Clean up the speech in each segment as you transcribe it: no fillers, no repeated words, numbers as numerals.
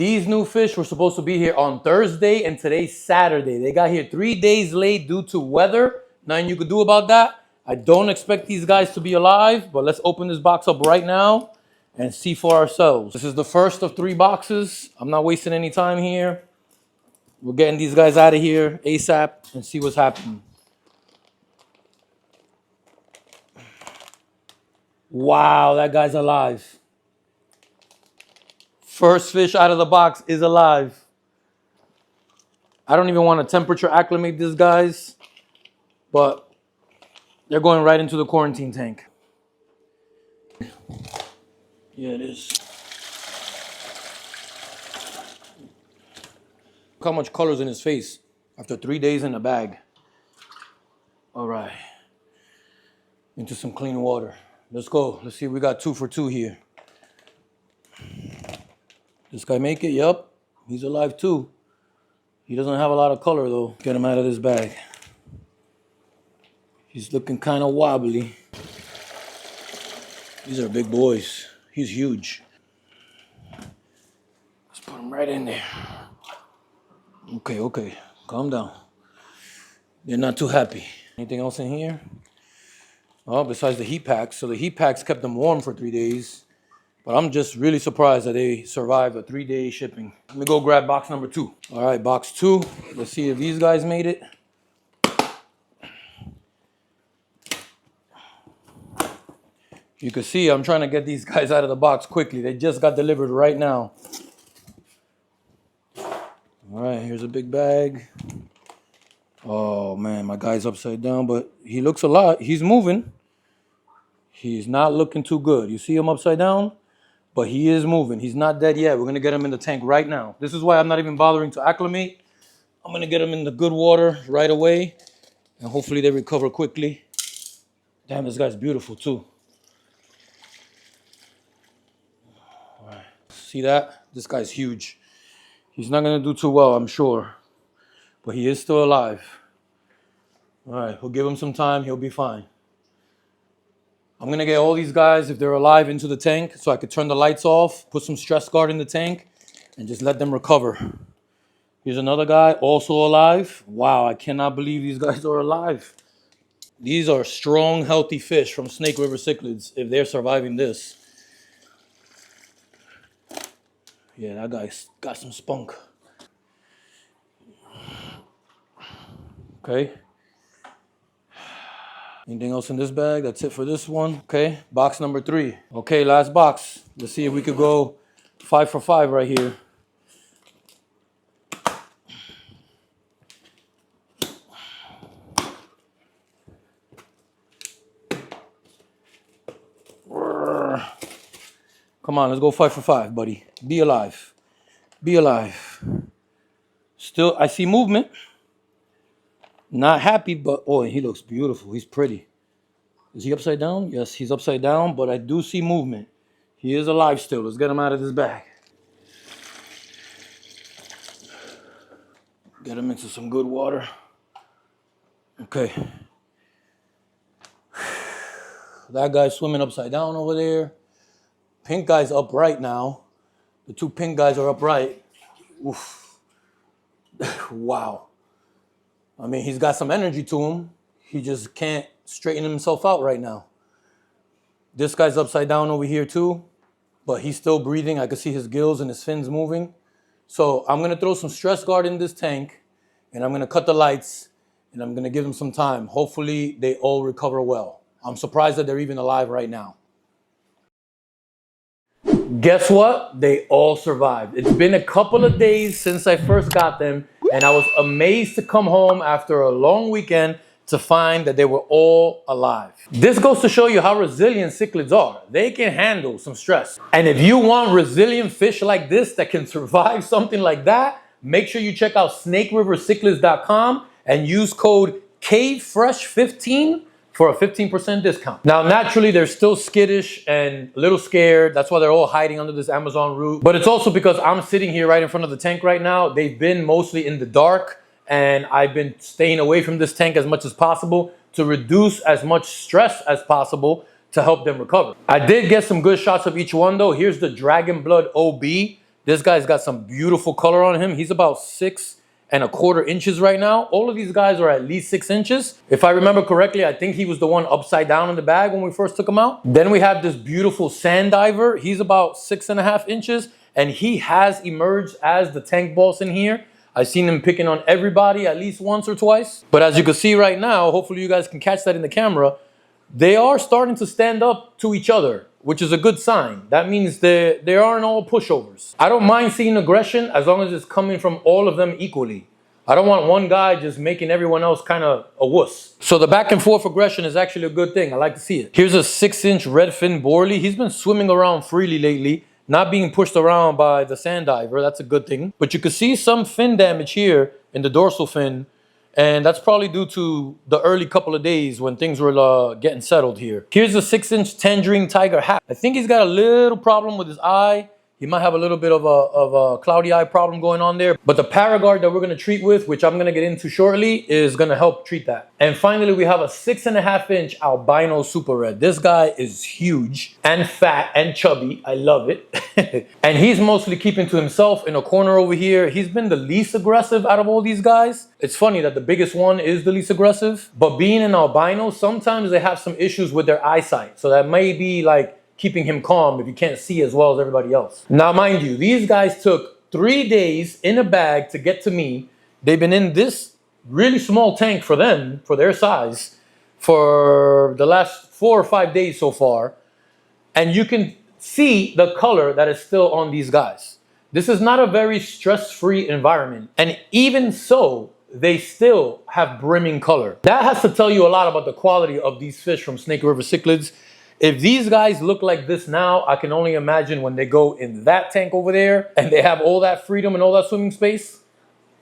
These new fish were supposed to be here on Thursday and today's Saturday. They got here 3 days late due to weather. Nothing you could do about that. I don't expect these guys to be alive, but let's open this box up right now and see for ourselves. This is the first of 3 boxes. I'm not wasting any time here. We're getting these guys out of here ASAP and see what's happening. Wow, that guy's alive. First fish out of the box is alive. I don't even want to temperature acclimate these guys, but they're going right into the quarantine tank. Yeah, it is. Look how much color's in his face after 3 days in the bag. All right. Into some clean water. Let's go. Let's see if we got 2 for 2 here. This guy make it? Yup. He's alive too. He doesn't have a lot of color though. Get him out of this bag. He's looking kind of wobbly. These are big boys. He's huge. Let's put him right in there. Okay. Calm down. They're not too happy. Anything else in here? Oh, besides the heat packs. So the heat packs kept them warm for 3 days. But I'm just really surprised that they survived a 3-day shipping. Let me go grab box number 2. All right, box 2. Let's see if these guys made it. You can see I'm trying to get these guys out of the box quickly. They just got delivered right now. All right, here's a big bag. Oh man, my guy's upside down, but he looks alive. He's moving. He's not looking too good. You see him upside down? But he is moving. He's not dead yet. We're going to get him in the tank right now. This is why I'm not even bothering to acclimate. I'm going to get him in the good water right away. And hopefully they recover quickly. Damn, this guy's beautiful too. All right. See that? This guy's huge. He's not going to do too well, I'm sure. But he is still alive. All right, we'll give him some time. He'll be fine. I'm going to get all these guys, if they're alive, into the tank so I could turn the lights off, put some stress guard in the tank, and just let them recover. Here's another guy, also alive. Wow, I cannot believe these guys are alive. These are strong, healthy fish from Snake River Cichlids, if they're surviving this. Yeah, that guy's got some spunk. Okay. Anything else in this bag? That's it for this one. Okay, box number 3. Okay, last box. Let's see if we could go 5 for 5 right here. Come on, let's go 5 for 5, buddy. Be alive. Be alive. Still, I see movement. Not happy, but oh, he looks beautiful. He's pretty. Is he upside down? Yes, he's upside down, but I do see movement. He is alive still. Let's get him out of this bag. Get him into some good water. Okay. That guy's swimming upside down over there. Pink guy's upright now. The 2 pink guys are upright. Oof. Wow. I mean, he's got some energy to him. He just can't straighten himself out right now. This guy's upside down over here too, but he's still breathing. I can see his gills and his fins moving. So I'm going to throw some stress guard in this tank, and I'm going to cut the lights, and I'm going to give them some time. Hopefully they all recover well. I'm surprised that they're even alive right now. Guess what? They all survived. It's been a couple of days since I first got them, and I was amazed to come home after a long weekend to find that they were all alive. This goes to show you how resilient cichlids are. They can handle some stress. And if you want resilient fish like this that can survive something like that, make sure you check out snakerivercichlids.com and use code KAVEFRESH15 for a 15% discount. Now, naturally, they're still skittish and a little scared. That's why they're all hiding under this Amazon root. But it's also because I'm sitting here right in front of the tank right now. They've been mostly in the dark, and I've been staying away from this tank as much as possible to reduce as much stress as possible to help them recover. I did get some good shots of each one though. Here's the Dragon Blood OB. This guy's got some beautiful color on him. He's about 6¼ inches right now. All of these guys are at least 6 inches. If I remember correctly, I think he was the one upside down in the bag when we first took him out. Then we have this beautiful sand diver. He's about 6½ inches, and he has emerged as the tank boss in here. I've seen him picking on everybody at least once or twice. But as you can see right now, hopefully you guys can catch that in the camera, they are starting to stand up to each other, which is a good sign. That means they aren't all pushovers. I don't mind seeing aggression as long as it's coming from all of them equally. I don't want one guy just making everyone else kind of a wuss. So the back and forth aggression is actually a good thing. I like to see it. Here's a 6-inch redfin Borley. He's been swimming around freely lately, not being pushed around by the sand diver. That's a good thing. But you can see some fin damage here in the dorsal fin. And that's probably due to the early couple of days when things were getting settled here. Here's a 6-inch tangerine tiger hat. I think he's got a little problem with his eye. He might have a little bit of a cloudy eye problem going on there. But the Paragard that we're going to treat with, which I'm going to get into shortly, is going to help treat that. And finally, we have a 6½-inch albino super red. This guy is huge and fat and chubby. I love it. And he's mostly keeping to himself in a corner over here. He's been the least aggressive out of all these guys. It's funny that the biggest one is the least aggressive. But being an albino, sometimes they have some issues with their eyesight. So that may be like keeping him calm if you can't see as well as everybody else. Now, mind you, these guys took 3 days in a bag to get to me. They've been in this really small tank for them, for their size, for the last 4 or 5 days so far. And you can see the color that is still on these guys. This is not a very stress-free environment. And even so, they still have brimming color. That has to tell you a lot about the quality of these fish from Snake River Cichlids. If these guys look like this now, I can only imagine when they go in that tank over there and they have all that freedom and all that swimming space,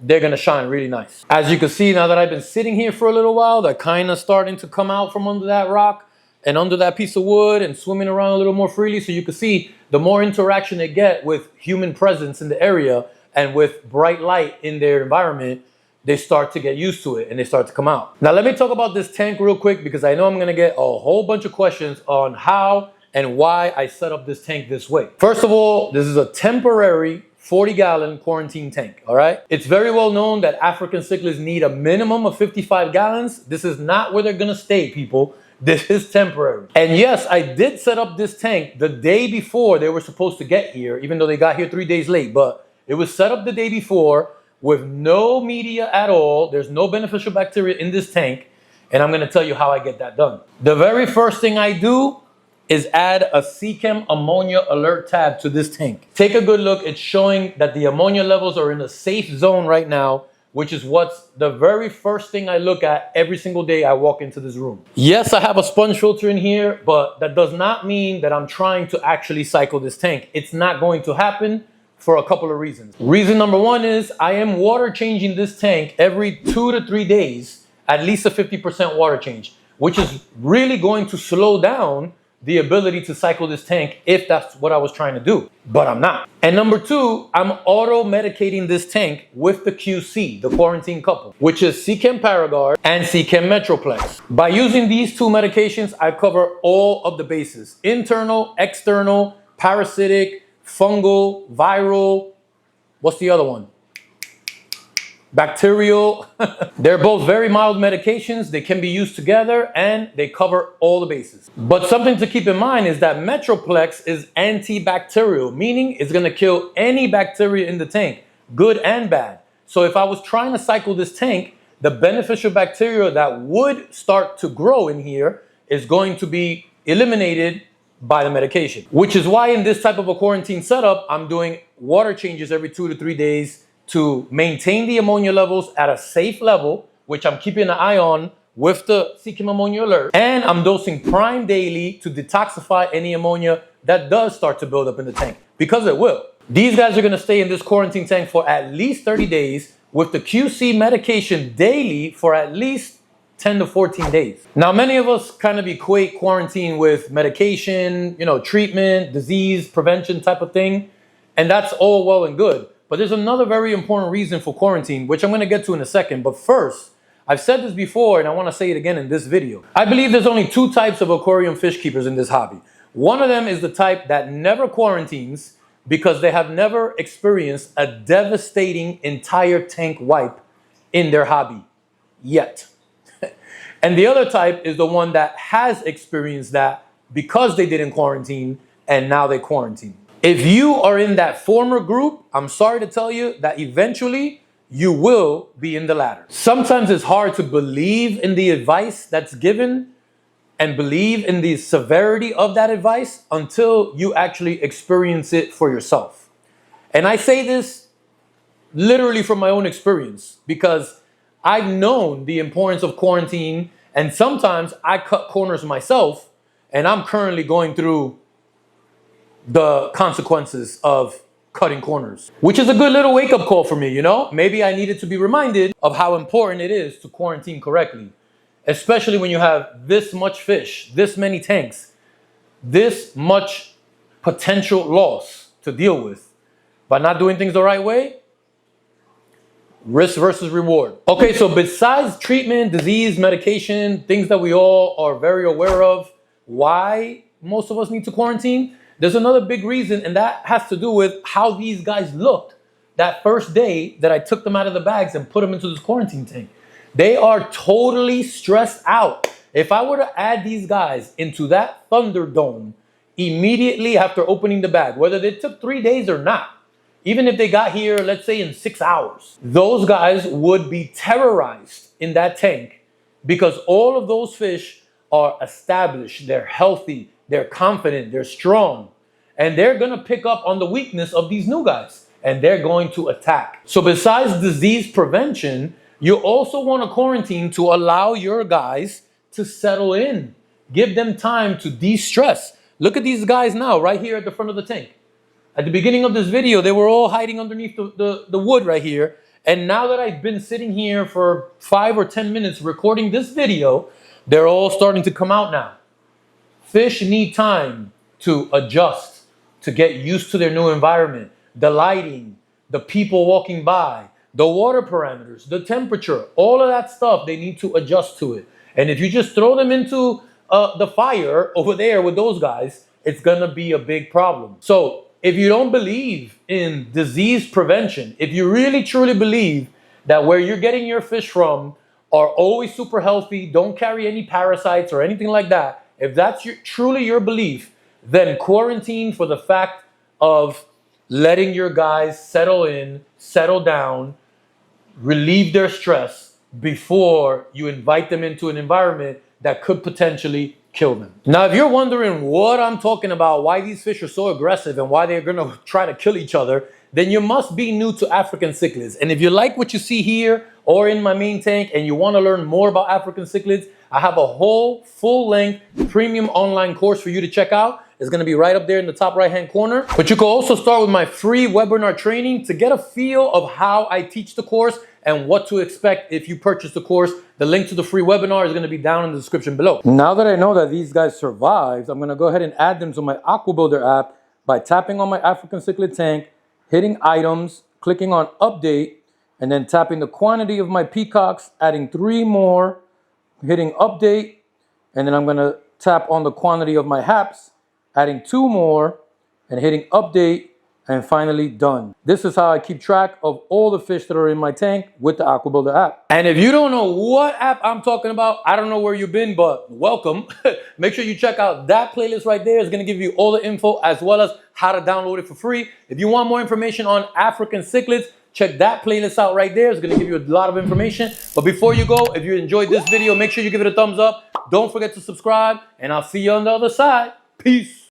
they're gonna shine really nice. As you can see, now that I've been sitting here for a little while, they're kind of starting to come out from under that rock and under that piece of wood and swimming around a little more freely. So you can see the more interaction they get with human presence in the area and with bright light in their environment, they start to get used to it and they start to come out. Now, let me talk about this tank real quick because I know I'm gonna get a whole bunch of questions on how and why I set up this tank this way. First of all, this is a temporary 40-gallon quarantine tank, all right? It's very well known that African cichlids need a minimum of 55 gallons. This is not where they're gonna stay, people. This is temporary. And yes, I did set up this tank the day before they were supposed to get here, even though they got here 3 days late, but it was set up the day before with no media at all. There's no beneficial bacteria in this tank. And I'm gonna tell you how I get that done. The very first thing I do is add a SeaChem ammonia alert tab to this tank. Take a good look. It's showing that the ammonia levels are in a safe zone right now, which is what's the very first thing I look at every single day I walk into this room. Yes, I have a sponge filter in here, but that does not mean that I'm trying to actually cycle this tank. It's not going to happen for a couple of reasons. Reason number one is I am water changing this tank every 2 to 3 days, at least a 50% water change, which is really going to slow down the ability to cycle this tank if that's what I was trying to do, but I'm not. And number two, I'm auto-medicating this tank with the QC, the quarantine couple, which is SeaChem Paragard and SeaChem Metroplex. By using these two medications, I cover all of the bases: internal, external, parasitic, fungal, viral, what's the other one? Bacterial. They're both very mild medications. They can be used together and they cover all the bases. But something to keep in mind is that Metroplex is antibacterial, meaning it's gonna kill any bacteria in the tank, good and bad. So if I was trying to cycle this tank, the beneficial bacteria that would start to grow in here is going to be eliminated by the medication. Which is why in this type of a quarantine setup, I'm doing water changes every 2 to 3 days to maintain the ammonia levels at a safe level, which I'm keeping an eye on with the SeaChem ammonia alert. And I'm dosing prime daily to detoxify any ammonia that does start to build up in the tank, because it will. These guys are gonna stay in this quarantine tank for at least 30 days with the QC medication daily for at least 10 to 14 days. Now, many of us kind of equate quarantine with medication, treatment, disease prevention type of thing. And that's all well and good. But there's another very important reason for quarantine, which I'm going to get to in a second. But first, I've said this before, and I want to say it again in this video. I believe there's only 2 types of aquarium fish keepers in this hobby. One of them is the type that never quarantines, because they have never experienced a devastating entire tank wipe in their hobby yet. And the other type is the one that has experienced that because they didn't quarantine and now they quarantine. If you are in that former group, I'm sorry to tell you that eventually you will be in the latter. Sometimes it's hard to believe in the advice that's given and believe in the severity of that advice until you actually experience it for yourself. And I say this literally from my own experience because I've known the importance of quarantine, and sometimes I cut corners myself, and I'm currently going through the consequences of cutting corners, which is a good little wake-up call for me, you know? Maybe I needed to be reminded of how important it is to quarantine correctly, especially when you have this much fish, this many tanks, this much potential loss to deal with. By not doing things the right way, risk versus reward. Okay, so besides treatment, disease, medication, things that we all are very aware of, why most of us need to quarantine, there's another big reason, and that has to do with how these guys looked that first day that I took them out of the bags and put them into this quarantine tank. They are totally stressed out. If I were to add these guys into that Thunderdome immediately after opening the bag, whether they took 3 days or not, even if they got here, let's say in 6 hours, those guys would be terrorized in that tank because all of those fish are established, they're healthy, they're confident, they're strong, and they're gonna pick up on the weakness of these new guys and they're going to attack. So besides disease prevention, you also want to quarantine to allow your guys to settle in. Give them time to de-stress. Look at these guys now, right here at the front of the tank. At the beginning of this video, they were all hiding underneath the wood right here. And now that I've been sitting here for 5 or 10 minutes recording this video, they're all starting to come out now. Fish need time to adjust, to get used to their new environment, the lighting, the people walking by, the water parameters, the temperature, all of that stuff, they need to adjust to it. And if you just throw them into the fire over there with those guys, it's gonna be a big problem. So if you don't believe in disease prevention, if you really truly believe that where you're getting your fish from are always super healthy, don't carry any parasites or anything like that, if that's truly your belief, then quarantine for the fact of letting your guys settle in, settle down, relieve their stress before you invite them into an environment that could potentially kill them. Now, if you're wondering what I'm talking about, why these fish are so aggressive and why they're gonna try to kill each other, then you must be new to African cichlids. And if you like what you see here or in my main tank and you wanna learn more about African cichlids, I have a whole full-length premium online course for you to check out. It's gonna be right up there in the top right-hand corner. But you can also start with my free webinar training to get a feel of how I teach the course and what to expect if you purchase the course. The link to the free webinar is gonna be down in the description below. Now that I know that these guys survived, I'm gonna go ahead and add them to my AquaBuilder app by tapping on my African cichlid tank, hitting items, clicking on update, and then tapping the quantity of my peacocks, adding 3 more, hitting update, and then I'm gonna tap on the quantity of my haps, adding 2 more, and hitting update, and finally done. This is how I keep track of all the fish that are in my tank with the AquaBuilder app. And if you don't know what app I'm talking about, I don't know where you've been, but welcome. Make sure you check out that playlist right there. It's gonna give you all the info as well as how to download it for free. If you want more information on African cichlids, check that playlist out right there. It's gonna give you a lot of information. But before you go, if you enjoyed this video, make sure you give it a thumbs up. Don't forget to subscribe, and I'll see you on the other side. Peace.